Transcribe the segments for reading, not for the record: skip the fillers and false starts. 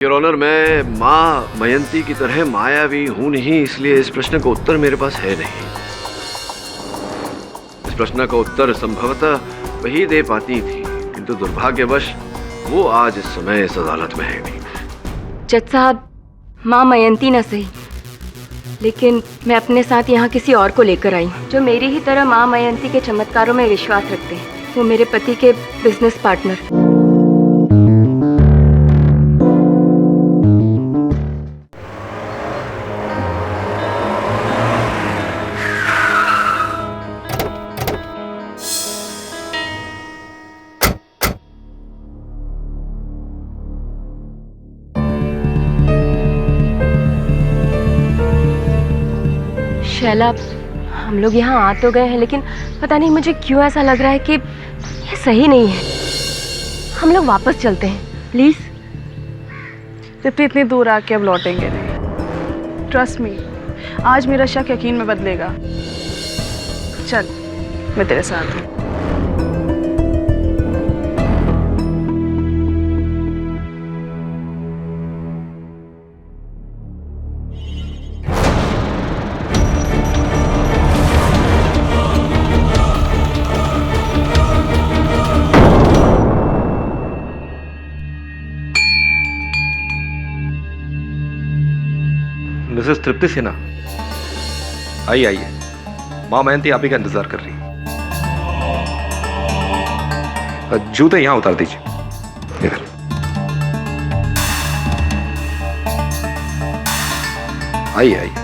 Your honour, मैं माँ मयंती की तरह मायावी हूं नहीं, इसलिए इस प्रश्न का उत्तर मेरे पास है नहीं। इस प्रश्न का उत्तर संभवतः वही दे पाती थी, किंतु दुर्भाग्यवश वो आज इस समय इस अदालत में है नहीं। जज साहब, माँ मयंती न सही, लेकिन मैं अपने साथ यहाँ किसी और को लेकर आई हूँ जो मेरी ही तरह माँ मयंती के चमत्कारों में विश्वास रखते हैं। वो मेरे पति के बिजनेस पार्टनर। शैला, हम लोग यहाँ आ तो गए हैं, लेकिन पता नहीं मुझे क्यों ऐसा लग रहा है कि ये सही नहीं है। हम लोग वापस चलते हैं प्लीज। इतनी दूर आके अब लौटेंगे नहीं। ट्रस्ट मी, आज मेरा शक यकीन में बदलेगा। चल, मैं तेरे साथ हूँ। मिसेस तृप्ति सिन्हा, आइए आइए, माँ मयंती आप ही का इंतजार कर रही है। जूते यहां उतार दीजिए। इधर आइए आइए।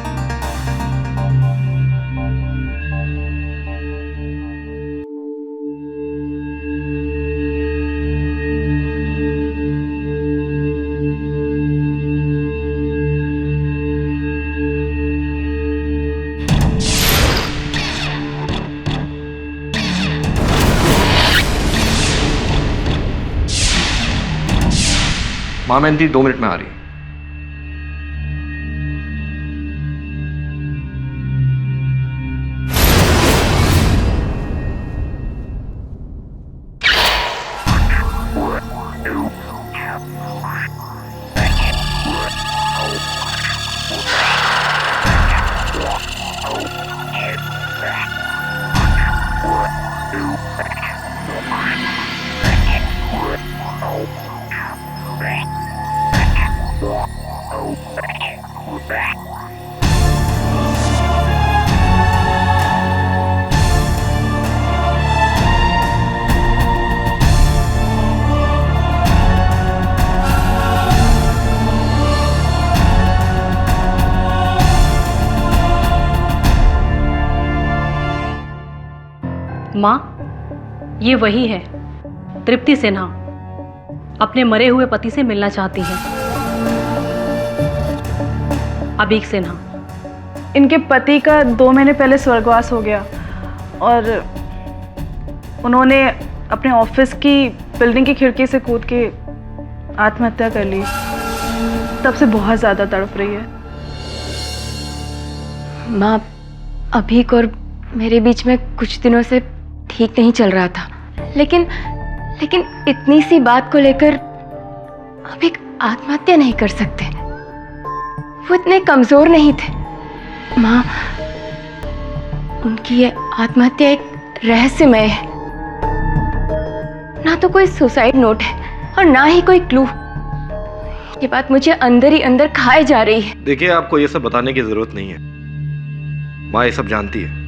माँ मयंती 2 मिनट में आ रही है। माँ, ये वही है तृप्ति सिन्हा, अपने मरे हुए पति से मिलना चाहती है। अबीक सिन्हा। इनके पति का 2 महीने पहले स्वर्गवास हो गया और उन्होंने अपने ऑफिस की बिल्डिंग की खिड़की से कूद के आत्महत्या कर ली। तब से बहुत ज़्यादा तड़प रही है। माँ, अभीक और मेरे बीच में कुछ दिनों से ठीक नहीं चल रहा था, लेकिन इतनी सी बात को लेकर अभीक आत्महत्या नहीं कर सकते। वो इतने कमजोर नहीं थे। माँ, उनकी ये आत्महत्या एक रहस्यमय है। ना तो कोई सुसाइड नोट है और ना ही कोई क्लू। ये बात मुझे अंदर ही अंदर खाए जा रही है। देखिए, आपको ये सब बताने की जरूरत नहीं है। माँ ये सब जानती है,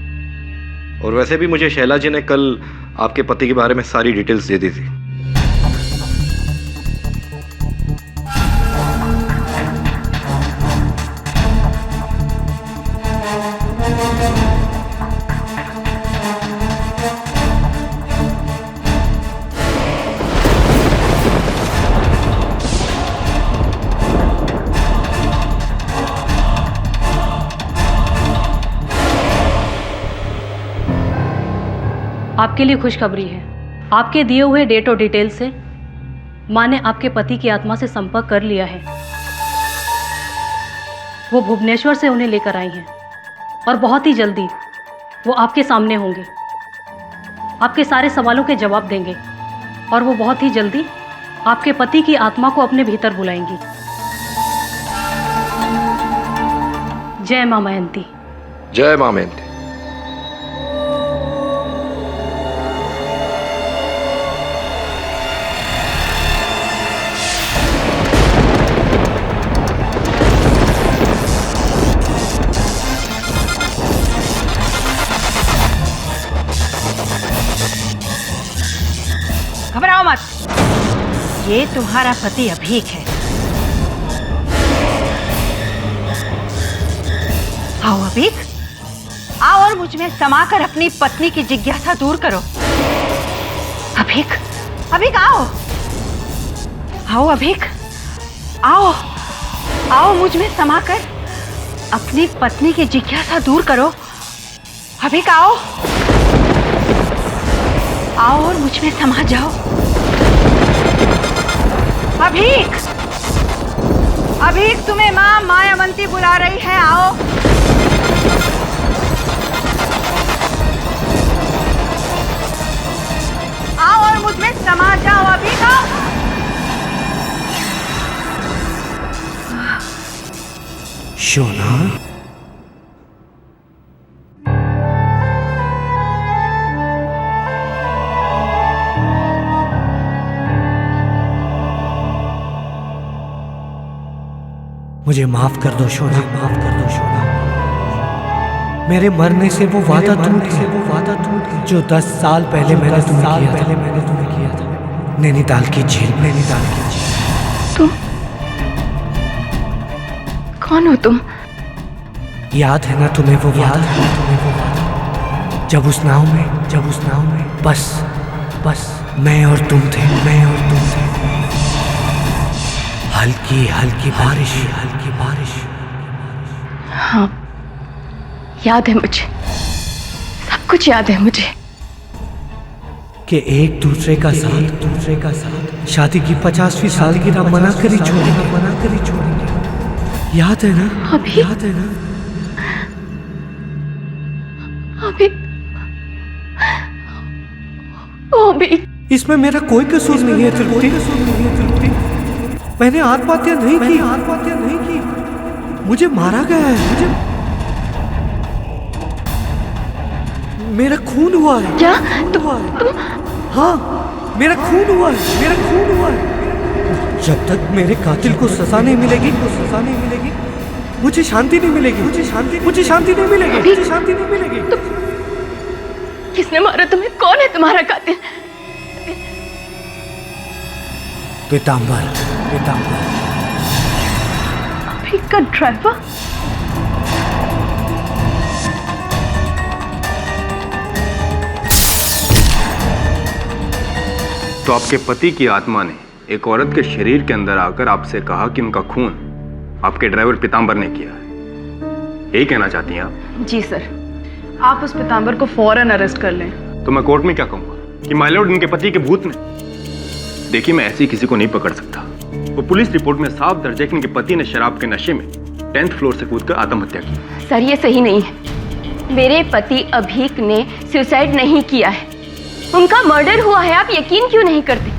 और वैसे भी मुझे शैला जी ने कल आपके पति के बारे में सारी डिटेल्स दे दी थी। आपके लिए खुशखबरी है। आपके दिए हुए डेट और डिटेल से माँ ने आपके पति की आत्मा से संपर्क कर लिया है। वो भुवनेश्वर से उन्हें लेकर आई हैं और बहुत ही जल्दी वो आपके सामने होंगे, आपके सारे सवालों के जवाब देंगे और वो बहुत ही जल्दी आपके पति की आत्मा को अपने भीतर बुलाएंगी। जय मां मयंती। जय मां मयंती। घबराओ मत, ये तुम्हारा पति अभीक है। आओ अभीक, आओ और मुझ में समाकर अपनी पत्नी की जिज्ञासा दूर करो। अभीक, अभीक आओ, आओ अभीक, आओ, आओ मुझ में समाकर अपनी पत्नी की जिज्ञासा दूर करो। अभीक आओ, आओ और मुझ में समा जाओ। अभीक, अभीक तुम्हें मां मायावंती बुला रही है, आओ। आओ और मुझ में समा जाओ। अभीक आओ। शोना, मुझे माफ कर दो शोना, माफ कर दो शोना। मेरे मरने से वो वादा टूट गया जो 10 साल पहले मैंने तुम्हें किया था, नैनीताल की जेल। तुम कौन हो तुम? याद है ना तुम्हें वो वादा? जब उस नाव में बस मैं और तुम थे। हल्की हल्की बारिश। हाँ, याद है मुझे, सब कुछ याद है मुझे। कि एक दूसरे का साथ शादी की 50वीं सालगिरह मना कर ही छोड़ेंगे। याद है ना? अभी? याद है ना? अभी इसमें मेरा कोई कसूर नहीं है तृप्ति। मैंने आत्महत्या नहीं की। मुझे मारा गया है। मेरा खून हुआ है। क्या? हाँ, मेरा खून हुआ है। जब तक मेरे कातिल को सजा नहीं मिलेगी, मुझे शांति नहीं मिलेगी। किसने मारा तुम्हें? कौन है तुम्हारा कातिल? पीतांबर। अभीक का ड्राइवर? तो आपके पति की आत्मा ने एक औरत के शरीर के अंदर आकर आपसे कहा कि उनका खून आपके ड्राइवर पीतांबर ने किया है। यही कहना चाहती हैं आप? जी सर, आप उस पीतांबर को फौरन अरेस्ट कर लें। तो मैं कोर्ट में क्या कहूंगा कि माय लॉर्ड, इनके पति के भूत ने। देखिए, मैं ऐसे किसी को नहीं पकड़ सकता। वो पुलिस रिपोर्ट में साफ दर्ज है कि इनके पति ने शराब के नशे में 10th फ्लोर से कूदकर आत्महत्या की। सर, ये सही नहीं है। मेरे पति अभीक ने सुसाइड नहीं किया है, उनका मर्डर हुआ है। आप यकीन क्यों नहीं करते?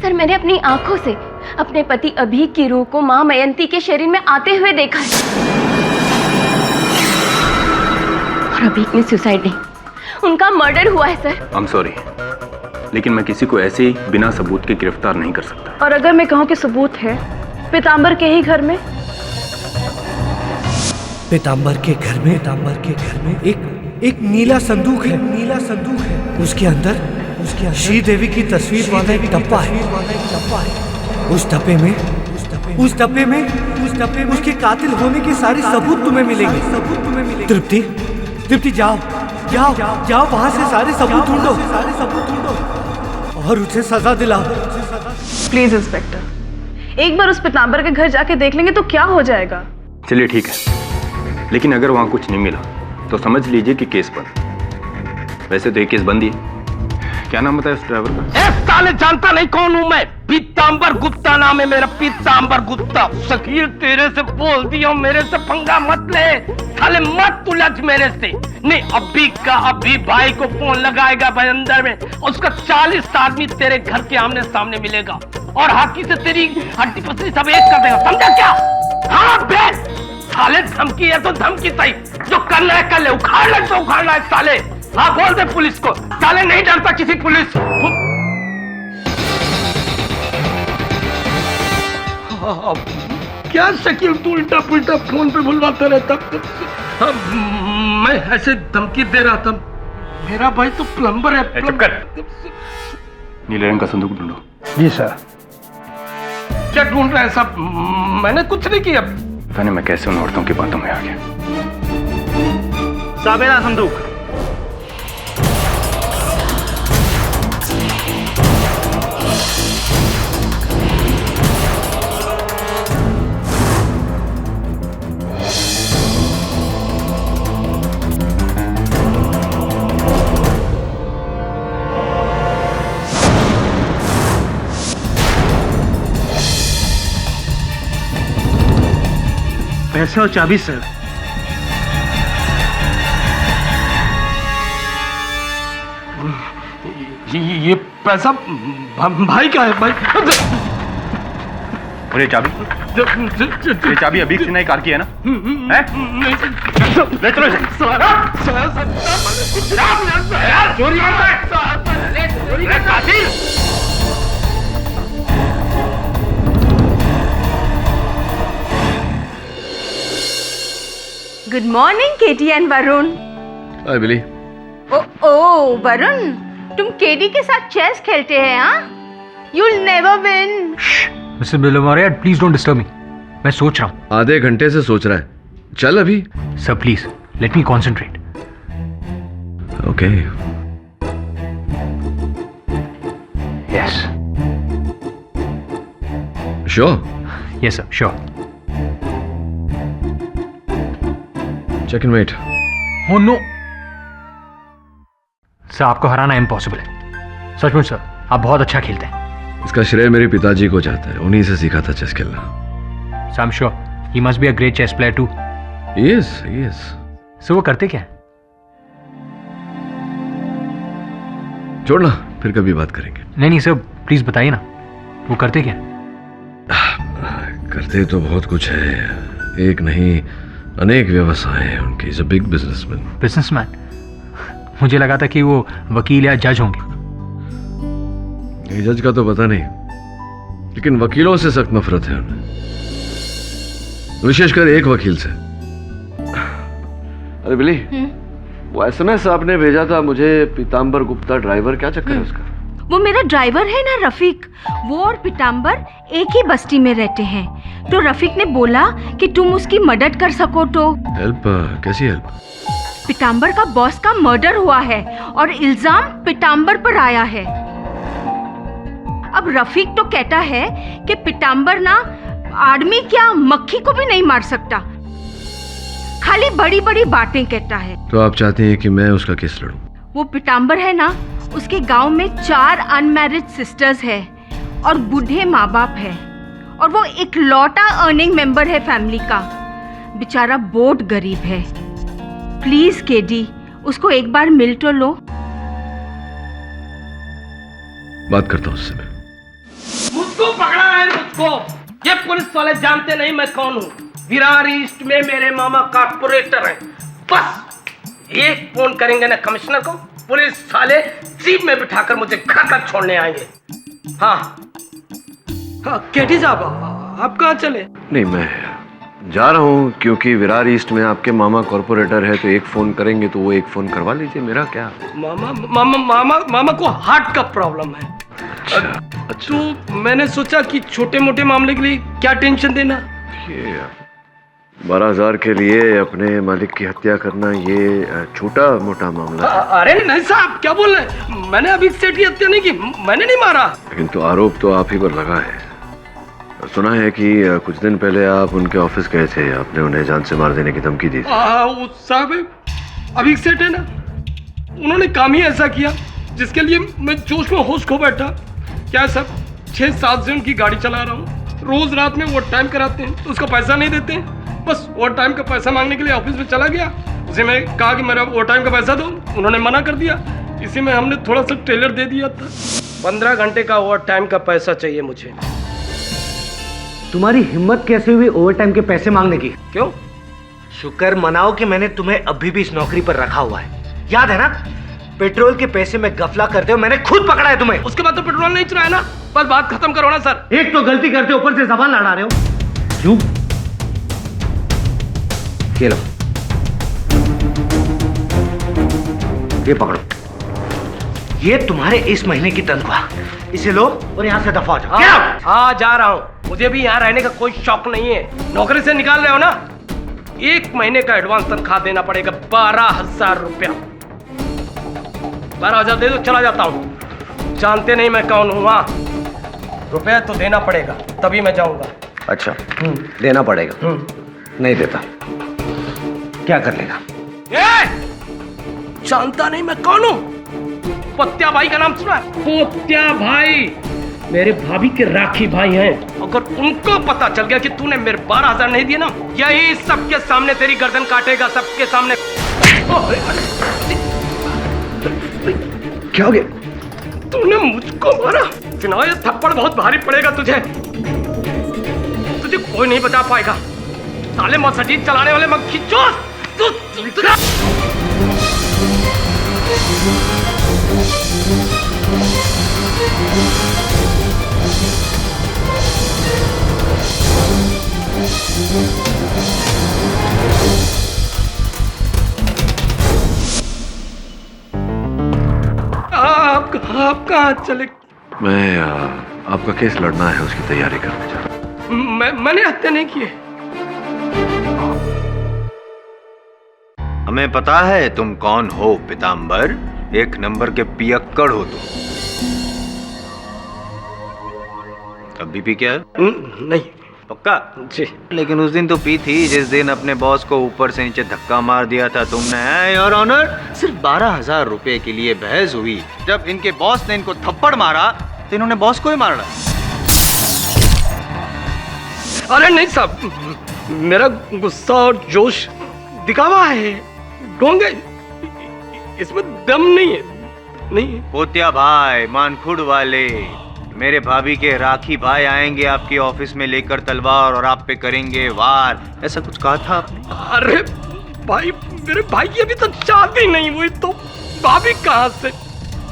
सर, मैंने अपनी आंखों से अपने पति अभीक की रूह को मां मयंती के शरीर में आते हुए देखा है। और अभीक ने सुसाइड नहीं, उनका मर्डर हुआ है सर। आई एम सॉरी, लेकिन मैं किसी को ऐसे ही बिना सबूत के गिरफ्तार नहीं कर सकता। और अगर मैं कहूं कि सबूत है पीतांबर के ही घर में? पीतांबर के घर में एक नीला संदूक है। उसके अंदर श्री देवी की तस्वीर वाला एक डब्बा है। उस डब्बे में उसके कातिल होने के सारे सबूत तुम्हें मिलेंगे। तृप्ति जाओ वहां से सारे सबूत ढूंढो और उसे सजा दिलाओ। प्लीज इंस्पेक्टर, एक बार उस पीतांबर के घर जाके देख लेंगे तो क्या हो जाएगा? चलिए ठीक है, लेकिन अगर वहां कुछ नहीं मिला तो समझ लीजिए कि केस बंद। वैसे तो ये केस बंद ही है। क्या नाम बताया उस ड्राइवर का? साले जानता नहीं कौन हूं मैं? पीतांबर गुप्ता नाम है मेरा, पीतांबर गुप्ता। शकील, तेरे से बोल दिया, मेरे से पंगा मत ले साले, मत उलझ मेरे से। नहीं, अभी भाई को फोन लगाएगा भाई अंदर में, उसका 40 आदमी तेरे घर के आमने सामने मिलेगा और हाथी से तेरी हड्डी पसली सब एक कर देगा, समझा क्या? हाँ बे, साले धमकी है तो धमकी सही, जो करना है कर ले, उखाड़ना है तो उखाड़ना है साले। हाँ बोल दे पुलिस को, साले नहीं डरता किसी पुलिस। क्या शकील तू उल्टा पुल्टा फोन पे बुलवाता रहता। हाँ, मैं ऐसे धमकी दे रहा था, मेरा भाई तो प्लम्बर है। चुप कर। नीले रंग का संदूक ढूंढो। जी सर। क्या ढूंढ रहे हैं साहब? मैंने कुछ नहीं किया। पता नहीं मैं कैसे उन औरतों की बातों में आ गया। साबेरा संदूक। पैसे और चाबी सर। ये पैसा भाई का है भाई। और ये चाबी अभी से नई कार की है ना? हैं? ले चलो इसे। चोरी करता है। Good morning Katie and Varun. Hi Billy. ओ वरुण, तुम केडी के साथ चेस खेलते हैं? हाँ, you'll never win. Mister Bilimoria, please don't disturb me. मैं सोच रहा हूँ। आधे घंटे से सोच रहा है, चल अभी। Sir please let me concentrate. Okay. Yes sure. Yes sir sure. Check in wait. Oh no sir, आपको हराना इम्पॉसिबल है। सचमुच सर, आप बहुत अच्छा खेलते हैं। इसका श्रेय मेरे पिताजी को जाता है, उन्हीं से सीखा था चेस खेलना। Sir I am sure he must be a great chess player too. Yes yes. Sir वो करते क्या है? छोड़ना, फिर कभी बात करेंगे। नहीं सर प्लीज बताइए ना, वो करते क्या? करते तो बहुत कुछ है, एक नहीं अनेक व्यवसाय हैं उनके। Is a big businessman. Businessman? मुझे लगा था कि वो वकील या जज होंगे। ये जज का तो पता नहीं, लेकिन वकीलों से सख्त नफरत है उन्हें, विशेषकर एक वकील से। अरे बिली, वो एसएमएस आपने भेजा था मुझे, पीतांबर गुप्ता ड्राइवर, क्या चक्कर है उसका? वो मेरा ड्राइवर है ना रफीक, वो और पीतांबर एक ही बस्ती में रहते हैं। तो रफीक ने बोला कि तुम उसकी मदद कर सको तो। हेल्प? कैसी हेल्प? पीतांबर का बॉस का मर्डर हुआ है और इल्जाम पीतांबर पर आया है। अब रफीक तो कहता है कि पीतांबर ना आदमी क्या मक्खी को भी नहीं मार सकता, खाली बड़ी बड़ी बातें कहता है। तो आप चाहते हैं कि मैं उसका केस लड़ूं? वो पीतांबर है ना, उसके गांव में 4 अनमैरिड सिस्टर्स है और बूढ़े माँ बाप है, और वो इकलौता अर्निंग मेंबर है फैमिली का। बेचारा बहुत गरीब है। प्लीज केडी, उसको एक बार मिल तो लो। बात करता हूँ उससे मैं। मुझको पकड़ा है, मुझको। ये पुलिस वाले जानते नहीं मैं कौन हूँ। विरार ईस्ट में मेरे मामा कारपोरेटर हैं। बस एक फोन करेंगे ना कमिश्नर को, पुलिस साले जीप में बिठाकर मुझे घर तक छोड़ने आएंगे। हाँ केटी साहब, आप कहाँ चले? नहीं, मैं जा रहा हूँ क्योंकि विरार ईस्ट में आपके मामा कॉर्पोरेटर है, तो एक फोन करेंगे तो वो एक फोन करवा लीजिए। मेरा क्या? मामा को हार्ट का प्रॉब्लम है। अच्छा। तो मैंने सोचा कि छोटे मोटे मामले के लिए क्या टेंशन देना। ये 12,000 के लिए अपने मालिक की हत्या करना, ये छोटा मोटा मामला है। अरे नहीं साहब, क्या बोल रहे हैं? मैंने अभी सेठ की हत्या नहीं की, मैंने नहीं मारा। लेकिन तो आरोप तो आप ही पर लगा है। सुना है कि कुछ दिन पहले आप उनके ऑफिस गए थे, आपने उन्हें जान से मार देने की धमकी दी थी। साहब अभी सेठ है ना, उन्होंने काम ही ऐसा किया जिसके लिए मैं जोश में होश खो बैठा। क्या सब 6-7 से उनकी गाड़ी चला रहा हूँ, रोज रात में ओवर टाइम कराते हैं तो उसका पैसा नहीं देते हैं। बस ओवर टाइम का पैसा मांगने के लिए ऑफिस में चला गया, उसे मैं कहा कि मेरा ओवर टाइम का पैसा दो, उन्होंने मना कर दिया। इसी में हमने थोड़ा सा ट्रेलर दे दिया था। 15 घंटे का ओवर टाइम का पैसा चाहिए मुझे। तुम्हारी हिम्मत कैसे हुई ओवर टाइम के पैसे मांगने की? क्यों? शुक्र मनाओ कि मैंने तुम्हें अभी भी इस नौकरी पर रखा हुआ है। याद है ना, पेट्रोल के पैसे में गफला करते हो, मैंने खुद पकड़ा है तुम्हें। उसके बाद तो पेट्रोल नहीं चुराया ना, बस बात खत्म करो ना सर। एक तो गलती करते ऊपर से जबान लड़ा रहे हो। क्यों? ये लो, ये पकड़ो, ये तुम्हारे इस महीने की तनख्वाह, इसे लो और यहाँ से दफा हो जाओ। हाँ जा रहा हूँ, मुझे भी यहाँ रहने का कोई शौक नहीं है। नौकरी से निकाल रहे हो ना, 1 महीने का एडवांस तनख्वाह देना पड़ेगा, 12,000 रुपया। 12,000 दे दो, चला जाता हूँ। जानते नहीं मैं कौन हूँ। वहाँ रुपया तो देना पड़ेगा, तभी मैं जाऊंगा। अच्छा, देना पड़ेगा। नहीं देता क्या कर लेगा? जानता नहीं मैं कौन हूँ? पत्या भाई का नाम सुना है? पत्या भाई मेरे भाभी के राखी भाई हैं। अगर उनको पता चल गया कि तूने मेरे 12,000 नहीं दिए ना, यही सबके सामने तेरी गर्दन काटेगा, सबके सामने। क्या हो गया? तूने मुझको मारा। सुनाओ, ये थप्पड़ बहुत भारी पड़ेगा तुझे। तुझे कोई नहीं बचा पाएगा। साले मर्सिडीज चलाने वाले मक्खी चोर। तुझे आप कहाँ चले? मैं आपका केस लड़ना है, उसकी तैयारी करने जा रहा हूँ। मैंने हत्या नहीं की है। हमें पता है तुम कौन हो पीतांबर, 1 नंबर के पियक्कड़ हो तुम। अभी भी क्या है? नहीं। पक्का? जी। लेकिन उस दिन तो पी थी, जिस दिन अपने बॉस को ऊपर से नीचे धक्का मार दिया था तुमने। योर ऑनर, सिर्फ 12,000 रुपए के लिए बहस हुई। जब इनके बॉस ने इनको थप्पड़ मारा तो इन्होंने बॉस को ही मारा। अरे नहीं साहब, मेरा गुस्सा और जोश दिखावा है, ढोंगे, इसमें दम नहीं है। नहीं। पोतिया भाई, मानखुड़ वाले, मेरे भाभी के राखी भाई आएंगे आपके ऑफिस में लेकर तलवार और आप पे करेंगे वार, ऐसा कुछ कहा था आपने? अरे भाई, मेरे भाई की अभी तो शादी नहीं हुई तो भाभी कहाँ से?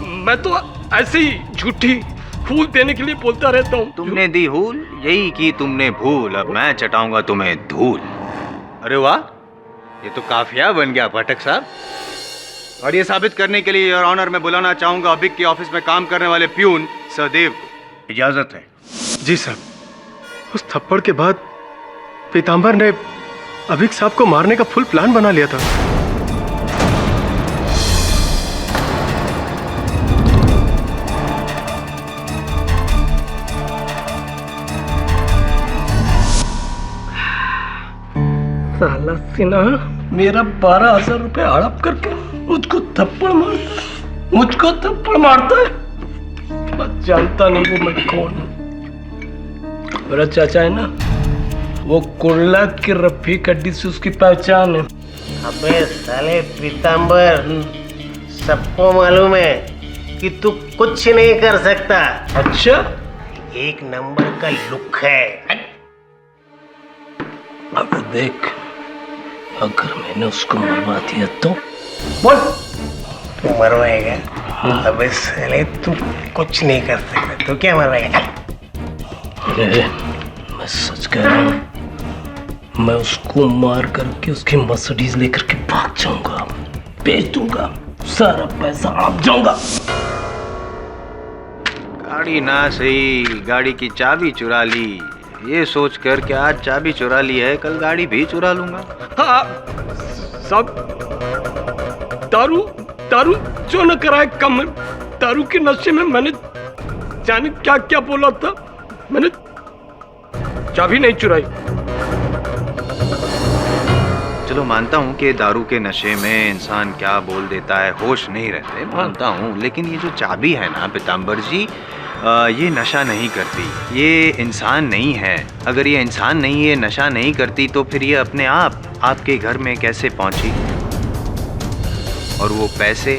मैं तो ऐसे ही झूठी फूल देने के लिए बोलता रहता हूँ। तुमने दी हूल, यही की तुमने भूल, अब मैं चटाऊंगा तुम्हें धूल। अरे वाह, ये तो काफिया बन गया पाठक साहब। और ये साबित करने के लिए योर ऑनर मैं बुलाना चाहूंगा अभिक के ऑफिस में काम करने वाले प्यून सहदेव को। इजाजत है? जी साहब। उस थप्पड़ के बाद पीतांबर ने अभिक साहब को मारने का फुल प्लान बना लिया था। साला सिन्हा मेरा 12,000 रुपए हड़प करके मुझको थप्पड़ मारता है। मैं जानता नहीं वो मैं कौन हूँ। मेरा चाचा है ना, वो कुर्ला की रफीक हड्डी से उसकी पहचान है। अबे साले पीतांबर, सबको मालूम है कि तू कुछ नहीं कर सकता। अच्छा? 1 नंबर का लुक है। अब देख, अगर मैंने उसको मरवा दिया तो बोल। तू मरवाएगा? अबे साले तू कुछ नहीं कर सकता, तो क्या मरवाएगा? अरे मैं सच कह रहा हूँ, मैं उसको मार करके उसकी मर्सिडीज लेकर के भाग जाऊंगा, बेच दूंगा, सारा पैसा आप जाऊंगा। गाड़ी ना सही, गाड़ी की चाबी चुरा ली, ये सोच कर कि आज चाबी चुरा ली है, कल गाड़ी भी चुरा लूंगा। हाँ, सब दारू जो न कराए कम। दारू के नशे में मैंने जाने क्या क्या बोला था। मैंने चाबी नहीं चुराई। चलो मानता हूँ कि दारू के नशे में इंसान क्या बोल देता है, होश नहीं रहते, मानता हूँ। लेकिन ये जो चाबी है ना पीतांबर जी, ये नशा नहीं करती, ये इंसान नहीं है। अगर ये इंसान नहीं, ये नशा नहीं करती तो फिर ये अपने आप आपके घर में कैसे पहुंची? और वो पैसे,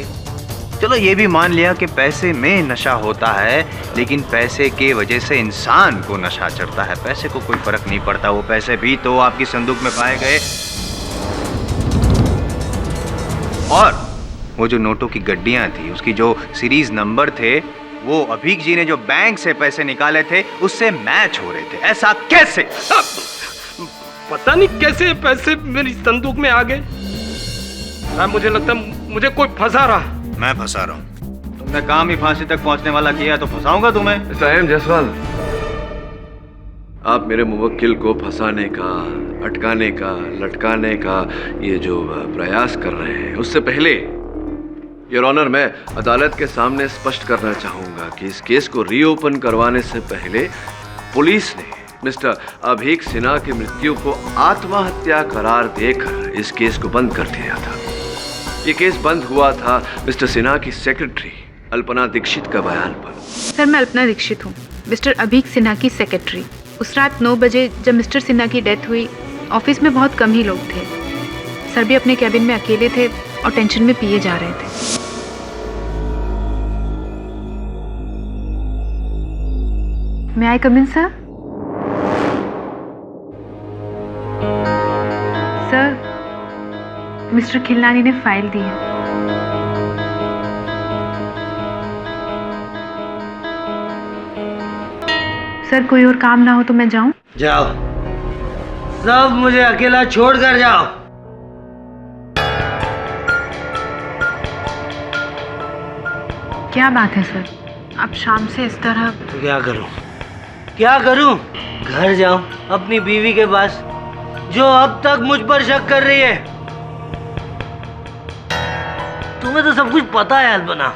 चलो ये भी मान लिया कि पैसे में नशा होता है, लेकिन पैसे के वजह से इंसान को नशा चढ़ता है। पैसे को कोई फर्क नहीं पड़ता, वो पैसे भी तो आपकी संदूक में पाए गए। और वो जो नोटों की गड्डियां थी, उसकी जो सीरीज नंबर थे, वो अभीक जी ने जो बैंक से पैसे निकाले थे उससे मैच हो रहे थे। ऐसा कैसे? पता नहीं कैसे पैसे मेरी संदूक में आ गए। मुझे लगता मुझे कोई फंसा रहा। मैं फंसा रहा हूँ? तुमने काम ही फांसी तक पहुंचने वाला किया तो फंसाऊंगा तुम्हें। साहब जायसवाल, आप मेरे मुवक्किल को फंसाने का, अटकाने का, लटकाने का ये जो प्रयास कर रहे हैं, उससे पहले योर ऑनर, मैं अदालत के सामने स्पष्ट करना चाहूंगा कि इस केस को रीओपन करवाने से पहले पुलिस ने मिस्टर अभीक सिन्हा की मृत्यु को आत्महत्या करार देकर इस केस को बंद कर दिया था। ये केस बंद हुआ था मिस्टर सिन्हा की सेक्रेटरी अल्पना दीक्षित का बयान पर। सर, मैं अल्पना दीक्षित हूँ, मिस्टर अभीक सिन्हा की सेक्रेटरी। उस रात 9 बजे जब मिस्टर सिन्हा की डेथ हुई, ऑफिस में बहुत कम ही लोग थे। सर भी अपने कैबिन में अकेले थे और टेंशन में पिए जा रहे थे। May I come in, sir? Sir, mister Khilnani ने फाइल दी है। सर, कोई और काम ना हो तो मैं जाऊं? जाओ, सब मुझे अकेला छोड़कर जाओ। क्या बात है सर, आप शाम से इस तरह? तो क्या करूं? घर जाऊं अपनी बीवी के पास, जो अब तक मुझ पर शक कर रही है। तुम्हें तो सब कुछ पता है अल्पना।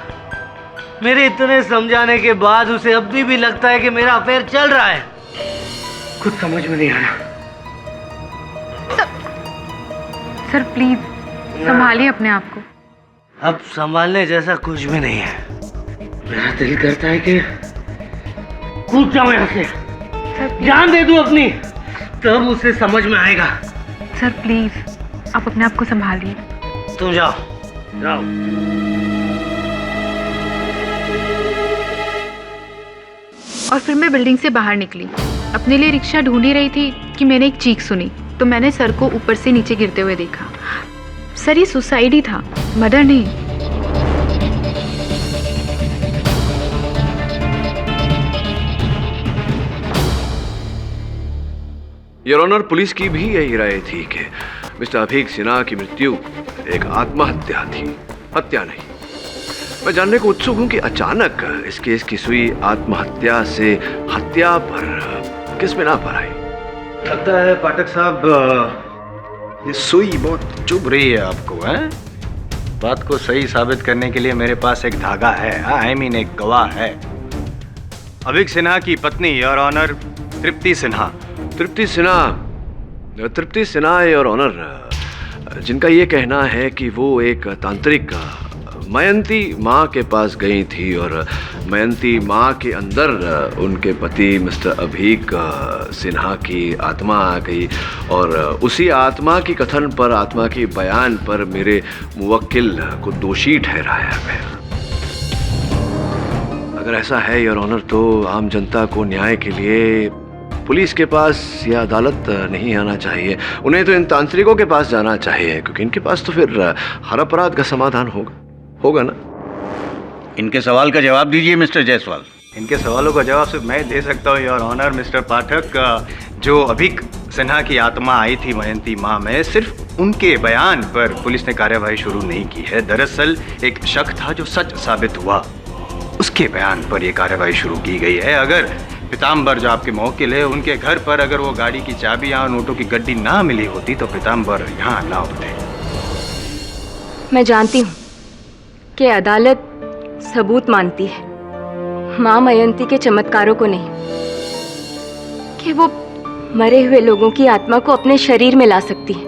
मेरे इतने समझाने के बाद उसे अभी भी लगता है कि मेरा अफेयर चल रहा है। कुछ समझ में नहीं आ रहा। सर प्लीज संभालिए अपने आप को। अब संभालने जैसा कुछ भी नहीं है। मेरा दिल करता है कि कूद जाऊं यहाँ से, जान दे दूं अपनी, तब उसे समझ में आएगा। सर प्लीज आप अपने आप को संभालिए। तुम जाओ जाओ। और फिर मैं बिल्डिंग से बाहर निकली, अपने लिए रिक्शा ढूंढ ही रही थी कि मैंने एक चीख सुनी, तो मैंने सर को ऊपर से नीचे गिरते हुए देखा। सर ये सुसाइड ही था, मर्डर नहीं। योर ऑनर, पुलिस की भी यही राय थी कि मिस्टर अभीक सिन्हा की मृत्यु एक आत्महत्या थी, हत्या नहीं। मैं जानने को उत्सुक हूं कि अचानक इस केस की सुई आत्महत्या से हत्या पर किस बिना पर आई? लगता है पाठक साहब ये सुई बहुत चुभ रही है आपको, हैं? बात को सही साबित करने के लिए मेरे पास एक धागा है, आई मीन एक गवाह है। अभीक सिन्हा की पत्नी your honour Tripti Sinha. Tripti Sinha your honour, जिनका ये कहना है कि वो एक तांत्रिक मयंती माँ के पास गई थी और मयंती माँ के अंदर उनके पति मिस्टर अभीक सिन्हा की आत्मा आ गई और उसी आत्मा की कथन पर, आत्मा के बयान पर मेरे मुवक्किल को दोषी ठहराया गया। अगर ऐसा है योर ऑनर, तो आम जनता को न्याय के लिए पुलिस के पास या अदालत नहीं आना चाहिए, उन्हें तो इन तांत्रिकों के पास जाना चाहिए, क्योंकि इनके पास तो फिर हर अपराध का समाधान होगा ना। इनके सवाल का जवाब दीजिए मिस्टर जायसवाल। इनके सवालों का जवाब सिर्फ मैं दे सकता हूँ योर ऑनर मिस्टर पाठक। जो अभीक सिन्हा की आत्मा आई थी मयंती माँ में, सिर्फ उनके बयान पर पुलिस ने कार्यवाही शुरू नहीं की है। दरअसल एक शक था जो सच साबित हुआ, उसके बयान पर यह कार्यवाही शुरू की गई है। अगर पीताम्बर जो आपके मौकिल है, उनके घर पर अगर वो गाड़ी की चाबी या नोटों की गड्डी ना मिली होती तो पीताम्बर यहाँ ना होते। मैं जानती हूँ कि अदालत सबूत मानती है, माँ मयंती के चमत्कारों को नहीं, कि वो मरे हुए लोगों की आत्मा को अपने शरीर में ला सकती है।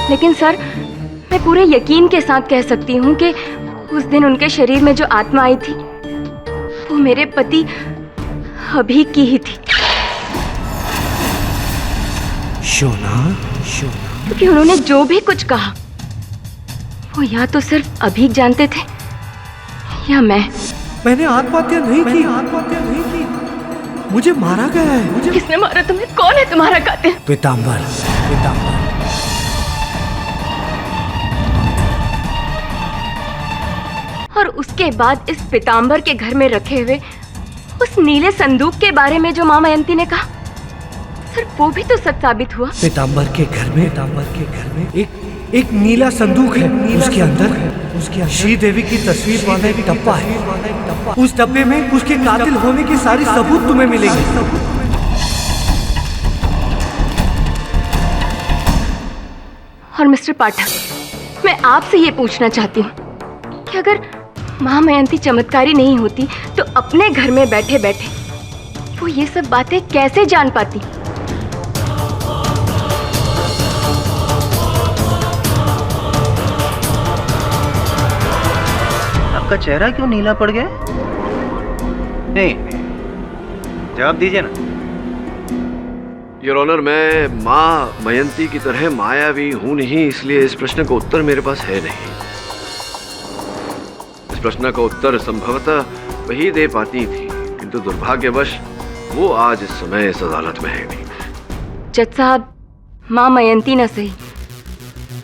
लेकिन सर, मैं पूरे यकीन के साथ कह सकती हूँ कि उस दिन उनके शरीर में जो आत्मा आई थी वो मेरे पति अभीक की ही थी। शोना, क्योंकि उन्होंने जो भी कुछ कहा वो या तो सिर्फ अभीक जानते थे या मैंने आत्महत्या नहीं की, मुझे मारा गया है। किसने मारा तुम्हें? कौन है तुम्हारा कातिल? पीताम्बर। और उसके बाद इस पीताम्बर के घर में रखे हुए उस नीले संदूक के बारे में जो माँ मयंती ने कहा, सर वो भी तो सच साबित हुआ। पीताम्बर के घर में एक नीला संदूक है। उसके अंदर श्रीदेवी की तस्वीर वाला एक डब्बा है। उस डब्बे में उसके कातिल होने के सारे सबूत तुम्हें मिलेंगे। और मिस्टर पाठक, मैं आपसे ये पूछना चाहती हूँ कि अगर माँ मयंती चमत्कारी नहीं होती तो अपने घर में बैठे बैठे वो ये सब बातें कैसे जान पाती? आपका चेहरा क्यों नीला पड़ गया? नहीं, जवाब दीजिए ना। योर ऑनर, मैं माँ मयंती की तरह मायावी हूं नहीं, इसलिए इस प्रश्न का उत्तर मेरे पास है नहीं। इस प्रश्न का उत्तर संभवतः वही दे पाती थी, किंतु दुर्भाग्यवश वो आज इस समय इस अदालत में है नहीं। जज साहब, माँ मयंती न सही,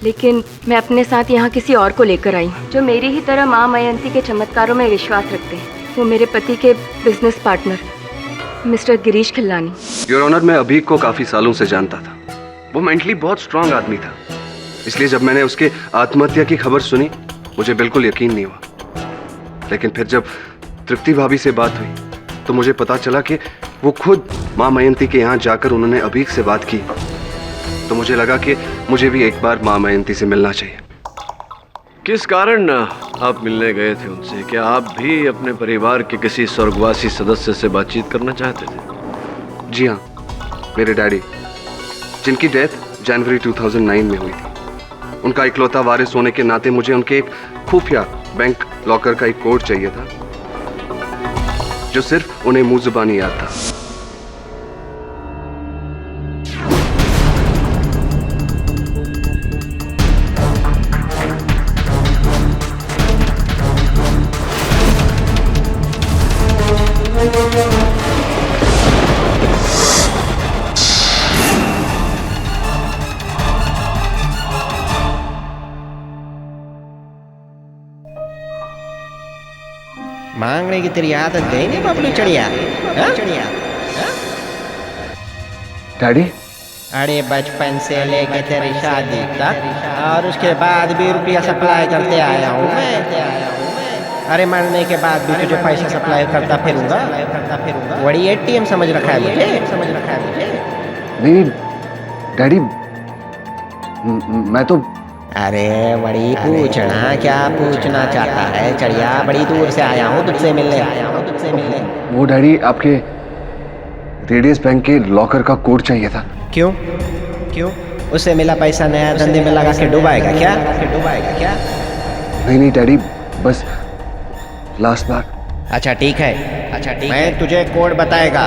लेकिन मैं अपने साथ यहाँ किसी और को लेकर आई हूँ जो मेरी ही तरह माँ मयंती के चमत्कारों में विश्वास रखते हैं। वो मेरे पति के business partner mister Girish Khillani. Your honour, मैं अभीक को काफी सालों से जानता था। वो मेंटली बहुत स्ट्रांग आदमी था, इसलिए जब मैंने उसके आत्महत्या की खबर सुनी मुझे बिल्कुल यकीन नहीं हुआ। लेकिन फिर जब तृप्ति भाभी से बात हुई तो मुझे पता चला कि वो खुद माँ मयंती के यहाँ जाकर उन्होंने अभीक से बात की। तो मुझे लगा कि मुझे भी एक बार माँ मयंती से मिलना चाहिए। किस कारण आप मिलने गए थे उनसे? क्या आप भी अपने परिवार के किसी स्वर्गवासी सदस्य से बातचीत करना चाहते थे? जी हाँ, मेरे डैडी, जिनकी डेथ जनवरी 2009 में हुई थी। उनका इकलौता वारिस होने के नाते मुझे उनके एक खुफिया बैंक लॉकर का एक कोड चाहिए था जो सिर्फ उन्हें मुंह जुबानी याद था। मांगने की तेरी आदत गई नहीं बबलू चढ़िया? डैडी, अरे बचपन से लेके तेरी शादी तक और उसके बाद भी रुपया सप्लाई करते आया हूँ मैं। अरे मरने के बाद भी तुझे पैसा सप्लाई करता फिरूंगा। बड़ी एटीएम समझ रखा है मुझे। नहीं डैडी, मैं तो अरे बड़ी पूछना, क्या पूछना चाहता है चढ़िया? बड़ी दूर से आया हूँ तुझसे मिलने। वो डैडी, आपके रेडियस बैंक के लॉकर का कोड चाहिए था। क्यों? उससे मिला पैसा नया धंधे में लगा के डुबाएगा क्या? नहीं डैडी, बस लास्ट बार। अच्छा ठीक है, मैं तुझे कोड बताएगा,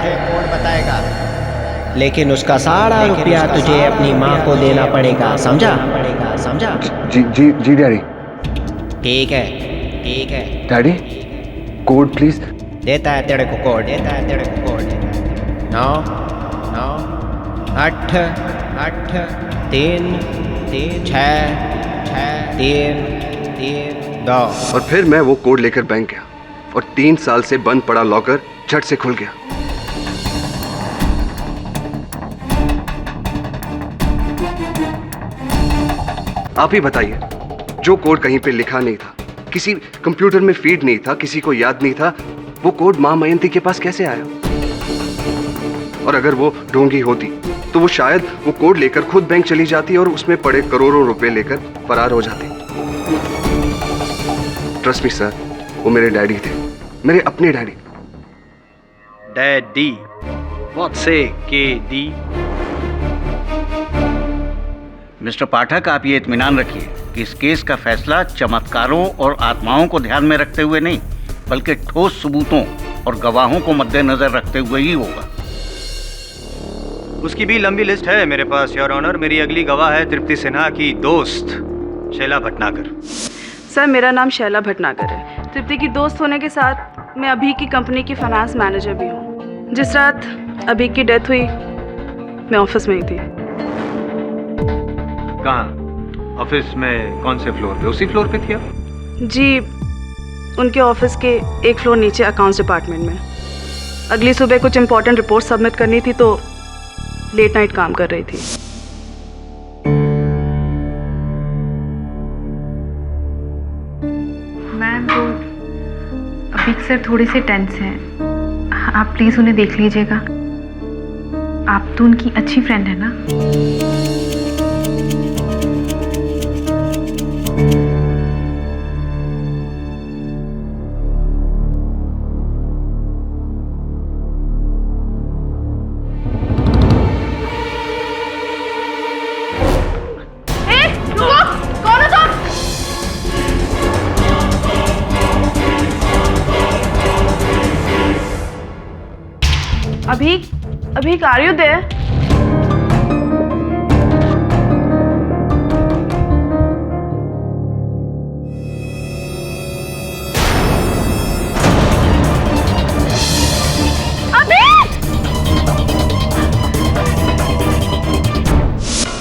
लेकिन उसका सारा रुपया तुझे अपनी माँ को देना पड़ेगा, समझा? जी डैडी। ठीक है डैडी, कोड प्लीज। देता है तेरे को कोड। 9 8 3 6 3 2। और फिर मैं वो कोड लेकर बैंक गया और 3 साल से बंद पड़ा लॉकर झट से खुल गया। आप ही बताइए, जो कोड कहीं पे लिखा नहीं था, किसी कंप्यूटर में फीड नहीं था, किसी को याद नहीं था, वो कोड मां मयंती के पास कैसे आया? और अगर वो ढोंगी होती तो वो शायद वो कोड लेकर खुद बैंक चली जाती और उसमें पड़े करोड़ों रुपए लेकर फरार हो जाती। ट्रस्ट मी सर, वो मेरे डैडी थे, मेरे अपने डैडी। डैडी, व्हाट से KD? मिस्टर पाठक, आप ये इत्मीनान रखिए कि इस केस का फैसला चमत्कारों और आत्माओं को ध्यान में रखते हुए नहीं, बल्कि ठोस सबूतों और गवाहों को मद्देनजर रखते हुए ही होगा। उसकी भी लंबी लिस्ट है मेरे पास, योर ऑनर। मेरी अगली गवाह है तृप्ति सिन्हा की दोस्त शैला भटनागर। सर, मेरा नाम शैला भटनागर है। तृप्ति की दोस्त होने के साथ मैं अभी की कंपनी की फाइनेंस मैनेजर भी हूँ। जिस रात अभी की डेथ हुई मैं ऑफिस में ही थी। कहाँ? ऑफिस में कौन से फ्लोर पे? उसी फ्लोर पे थी आप? जी, उनके ऑफिस के एक फ्लोर नीचे अकाउंट्स डिपार्टमेंट में। अगली सुबह कुछ इंपॉर्टेंट रिपोर्ट सबमिट करनी थी तो लेट नाइट काम कर रही थी। मैम वो अभी सर थोड़े से टेंस हैं, आप प्लीज़ उन्हें देख लीजिएगा। आप तो उनकी अच्छी फ्रेंड है ना। अभी आर यू देयर?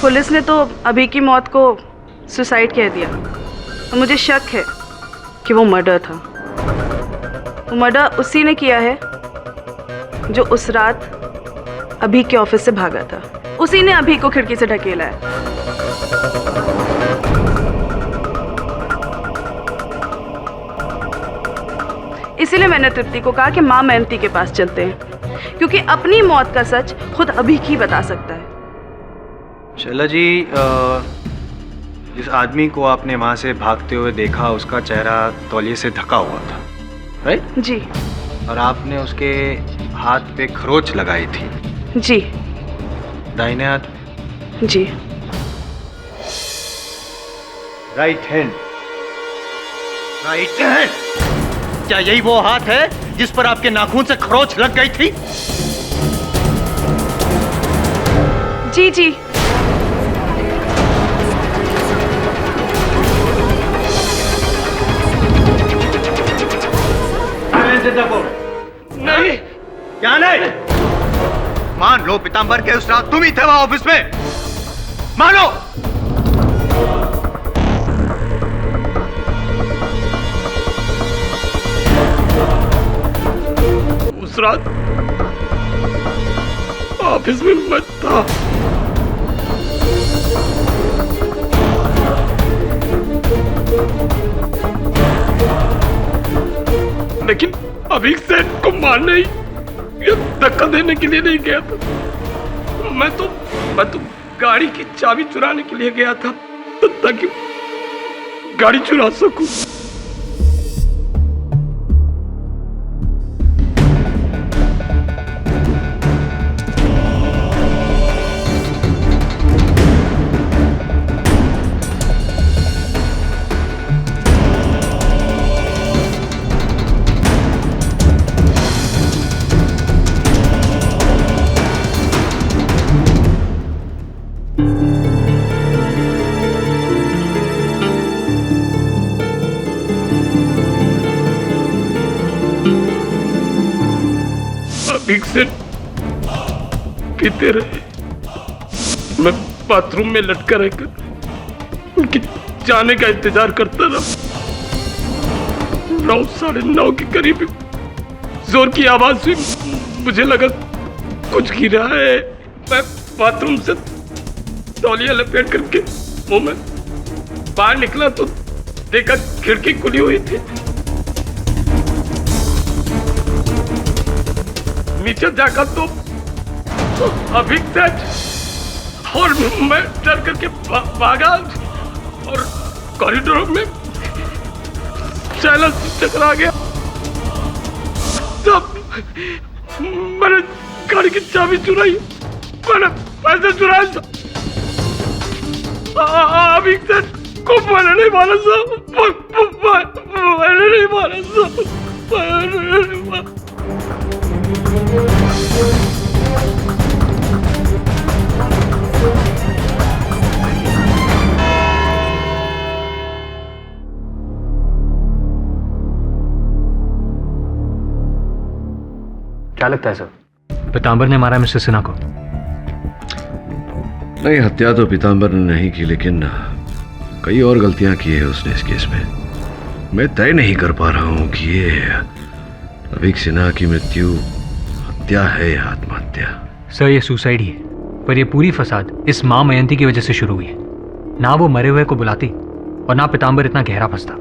पुलिस ने तो अभी की मौत को सुसाइड कह दिया और मुझे शक है कि वो मर्डर था। वो मर्डर उसी ने किया है जो उस रात अभी के ऑफिस से भागा था। उसी ने अभी को खिड़की से ढकेला है। इसीलिए मैंने तृप्ति को कहा कि माँ मेहनती के पास चलते हैं, क्योंकि अपनी मौत का सच खुद अभी ही बता सकता है। शैला जी, जिस आदमी को आपने वहां से भागते हुए देखा उसका चेहरा तौलिए से ढका हुआ था, राइट? जी। और आपने उसके हाथ पे खरोच लगाई थी? जी। दाहिने हाथ? जी। Right hand? Right hand? क्या यही वो हाथ है जिस पर आपके नाखून से खरोच लग गई थी? जी जी। नहीं। क्या नहीं? मान लो पीतांबर के उस रात तुम ही थे वहां ऑफिस में। मानो। उस रात ऑफिस में मैं था। लेकिन अभी सेठ को मारने या धक्का देने के लिए नहीं गया था। मैं तो गाड़ी की चाबी चुराने के लिए गया था, ताकि गाड़ी चुरा सकूं। ठीक से पीते रहे। मैं बाथरूम में लटका रहकर उनके जाने का इंतजार करता रहा। 9, 9:30 के करीब जोर की आवाज हुई। मुझे लगा कुछ गिरा है। मैं बाथरूम से तौलिया लपेट करके मुंह में बाहर निकला तो देखा खिड़की खुली हुई थी। नीचे जाकर तो अभी सेठ और मैं डर करके भागा और कॉरिडोर में शैला से टकरा गया। तब मैंने गाड़ी की चाबी चुराई, मैंने पैसे चुराए। अभी सेठ को मैंने नहीं मारा साहब, मैंने नहीं मारा साहब, मैंने नहीं मारा। क्या लगता है सर, पीतांबर ने मारा मिस्टर सिन्हा को? नहीं, हत्या तो पीतांबर ने नहीं की, लेकिन कई और गलतियां की है उसने इस केस में। मैं तय नहीं कर पा रहा हूं कि ये अभीक सिन्हा की मृत्यु हत्या है या आत्महत्या। सर ये सुसाइड ही है, पर ये पूरी फसाद इस माँ मयंती की वजह से शुरू हुई है। ना वो मरे हुए को बुलाती और ना पीताम्बर इतना गहरा फंसता।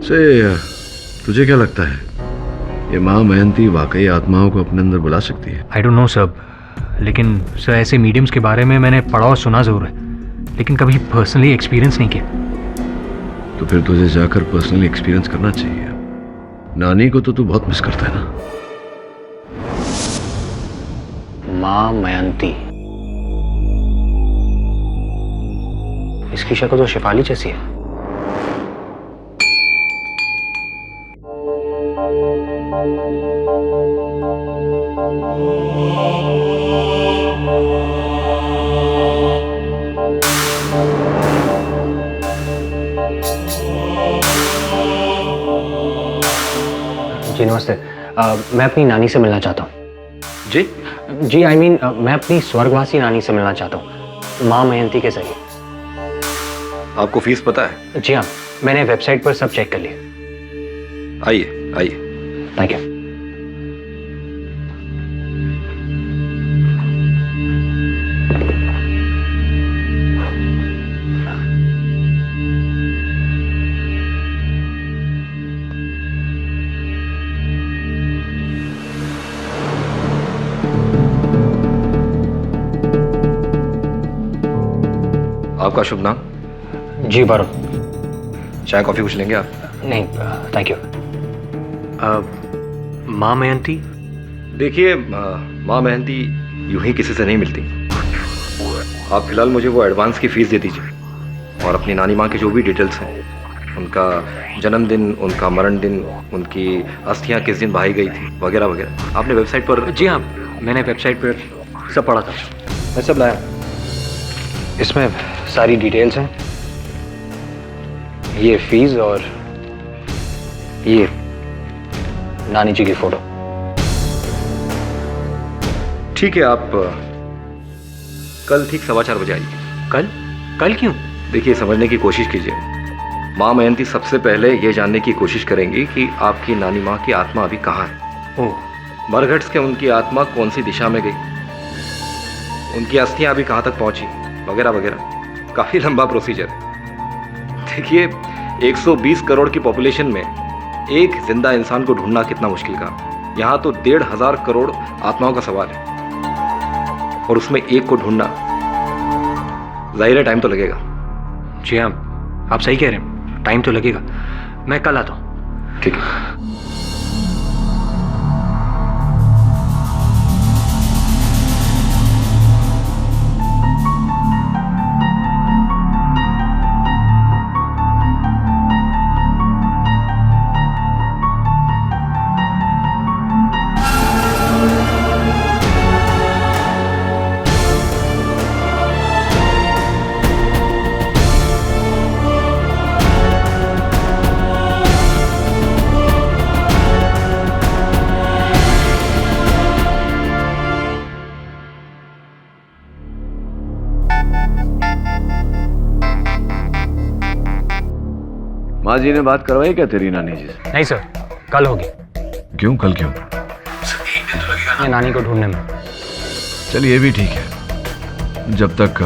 से तुझे क्या लगता है ये माँ मयंती वाकई आत्माओं को अपने अंदर बुला सकती है? आई डोंट नो सर, लेकिन सर ऐसे मीडियम्स के बारे में मैंने पढ़ा और सुना जरूर है, लेकिन कभी पर्सनली एक्सपीरियंस नहीं किया। तो फिर तुझे जाकर पर्सनली एक्सपीरियंस करना चाहिए। नानी को तो तू बहुत मिस करता है ना। माँ मयंती, इसकी शक्ल तो शेफाली जैसी है। जी नमस्ते, मैं अपनी नानी से मिलना चाहता हूँ। जी आई मीन मैं अपनी स्वर्गवासी नानी से मिलना चाहता हूँ, माँ मयंती के जरिए। आपको फीस पता है? जी हाँ, मैंने वेबसाइट पर सब चेक कर लिया। आइए आइए। Thank you. आपका शुभ नाम? जी वरुण। चाय कॉफी कुछ लेंगे आप? नहीं थैंक यू। माँ मयंती? देखिए माँ मयंती यूं ही किसी से नहीं मिलती। आप फिलहाल मुझे वो एडवांस की फीस दे दीजिए और अपनी नानी माँ की जो भी डिटेल्स हैं, उनका जन्मदिन, उनका मरण दिन, उनकी अस्थियाँ किस दिन बहाई गई थी, वगैरह वगैरह। आपने वेबसाइट पर? जी हाँ, मैंने वेबसाइट पर सब पढ़ा था। मैं सब लाया। इसमें सारी डिटेल्स हैं, ये फीस और ये नानी जी की फोटो। ठीक है, आप कल ठीक 4:15 बजे आइए। कल क्यों? देखिए समझने की कोशिश कीजिए। माँ मयंती सबसे पहले ये जानने की कोशिश करेंगी कि आपकी नानी माँ की आत्मा अभी कहाँ है। मरघट्स के उनकी आत्मा कौन सी दिशा में गई, उनकी अस्थियाँ अभी कहाँ तक पहुँची, वगैरह वगैरह। काफ़ी लंबा प्रोसीजर है। देखिए 120 करोड़ की पॉपुलेशन में एक जिंदा इंसान को ढूंढना कितना मुश्किल का। यहाँ तो 1,500 करोड़ आत्माओं का सवाल है और उसमें एक को ढूंढना, जाहिर है टाइम तो लगेगा। जी हाँ, आप सही कह रहे हैं, टाइम तो लगेगा। मैं कल आता हूँ। ठीक है। माँ जी ने बात करवाई क्या तेरी नानी जी से? नहीं सर, कल होगी। क्यों? कल क्यों? ये नानी को ढूंढने में। चलिए ये भी ठीक है। जब तक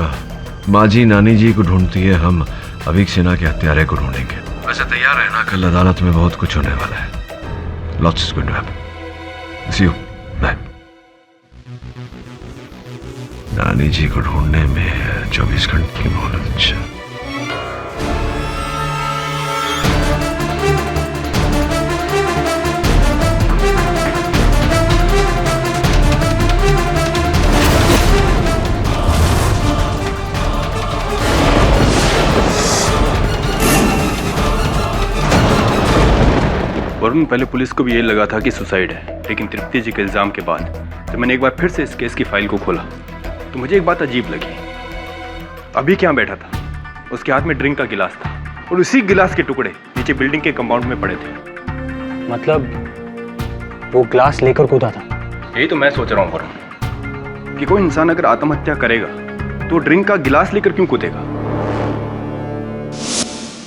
माँ जी नानी जी को ढूंढती है, हम अभीक सिन्हा के हत्यारे को ढूंढेंगे। वैसे तैयार रहना, कल अदालत में बहुत कुछ होने वाला है। Lots is going to happen. See you. Bye. नानी जी को ढूंढने में 24 घंटे की मोहलत। वरुण, पहले पुलिस को भी ये लगा था कि सुसाइड है, लेकिन तृप्ति जी के इल्जाम के बाद जब मैंने एक बार फिर से इस केस की फाइल को खोला तो मुझे एक बात अजीब लगी। अभी क्या बैठा था, उसके हाथ में ड्रिंक का गिलास था और उसी गिलास के टुकड़े नीचे बिल्डिंग के कंपाउंड में पड़े थे। मतलब वो ग्लास लेकर कूदा था? यही तो मैं सोच रहा हूँ वरुण, कि कोई इंसान अगर आत्महत्या करेगा तो ड्रिंक का गिलास लेकर क्यों कूदेगा?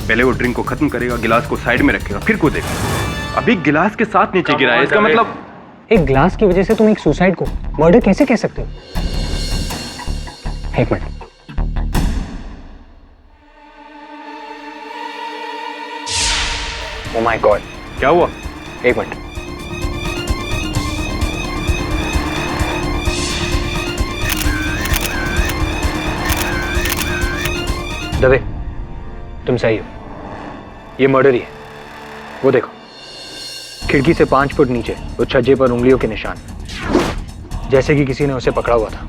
पहले वो ड्रिंक को खत्म करेगा, गिलास को साइड में रखेगा, फिर कूदेगा। अभी गिलास के साथ नीचे गिरा है, इसका मतलब एक ग्लास की वजह से तुम एक सुसाइड को मर्डर कैसे कह सकते हो? एक मिनट। ओह माय गॉड, क्या हुआ? एक मिनट। दवे, तुम सही हो, ये मर्डर ही है। वो देखो, खिड़की से 5 फुट नीचे उस छज्जे पर उंगलियों के निशान, जैसे कि किसी ने उसे पकड़ा हुआ था।